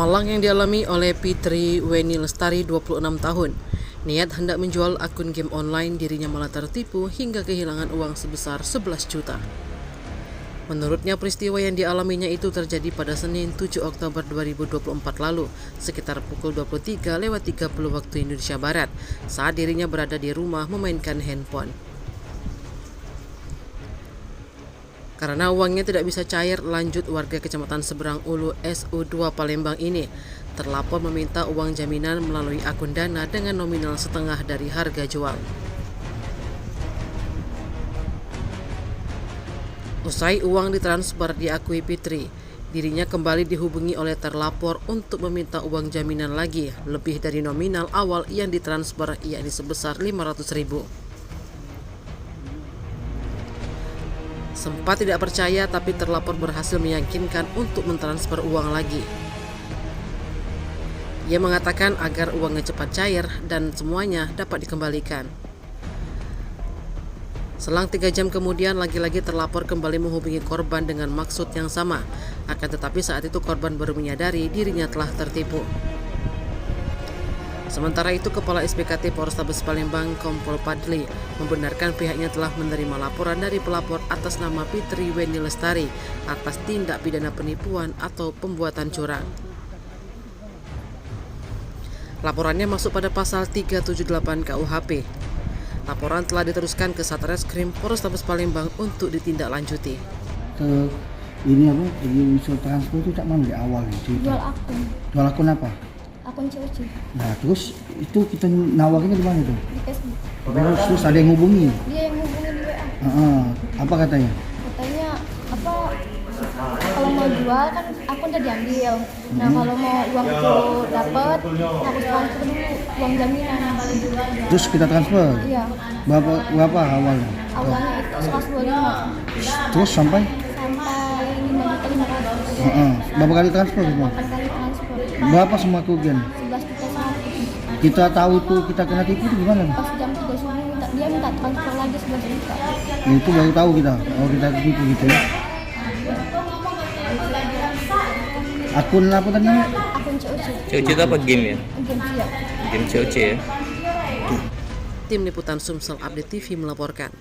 Malang yang dialami oleh Fitri Weni Lestari 26 tahun. Niat hendak menjual akun game online, dirinya malah tertipu hingga kehilangan uang sebesar 11 juta. Menurutnya peristiwa yang dialaminya itu terjadi pada Senin 7 Oktober 2024 lalu, sekitar pukul 23.30 waktu Indonesia Barat, saat dirinya berada di rumah memainkan handphone. Karena uangnya tidak bisa cair, lanjut warga Kecamatan Seberang Ulu SU2 Palembang ini terlapor meminta uang jaminan melalui akun Dana dengan nominal setengah dari harga jual. Usai uang ditransfer, diakui Fitri, dirinya kembali dihubungi oleh terlapor untuk meminta uang jaminan lagi lebih dari nominal awal yang ditransfer, yakni sebesar 500.000. Sempat tidak percaya, tapi terlapor berhasil meyakinkan untuk mentransfer uang lagi. Ia mengatakan agar uangnya cepat cair dan semuanya dapat dikembalikan. Selang 3 jam kemudian, lagi-lagi terlapor kembali menghubungi korban dengan maksud yang sama. Akan tetapi saat itu korban baru menyadari dirinya telah tertipu. Sementara itu, Kepala SPKT Polrestabes Palembang, Kompol Padli, membenarkan pihaknya telah menerima laporan dari pelapor atas nama Fitri Weni Lestari atas tindak pidana penipuan atau pembuatan curang. Laporannya masuk pada pasal 378 KUHP. Laporan telah diteruskan ke Satreskrim Polrestabes Palembang untuk ditindaklanjuti. Ini apa? Ini usul transfer itu tak mana di awal itu? Jual akun. Jual akun apa? Akun COC Nah terus itu kita nawarinnya di mana tuh? di Facebook. Terus ada yang hubungi? Dia yang hubungi di WA. Apa katanya? Katanya apa? Kalau mau jual kan akun udah diambil. Nah kalau mau uang itu dapat, harus transfer dulu uang jaminan. Terus kita transfer? Iya. Berapa awalnya? Awalnya itu 125. Terus sampai 5.500. berapa kali transfer semua? 8 kali transfer. Berapa semua kerugian? 11 juta satu. Kita tahu tuh kita kena tipu itu gimana? Pas jam 3 subuh dia minta transfer lagi 11 juta. Nah, itu baru tahu kita. Oh kita tipu gitu ya. Akun apa tadi? Akun COC. COC itu apa, game ya? Game siap. Game COC ya? Tim Liputan Sumsel Update TV melaporkan.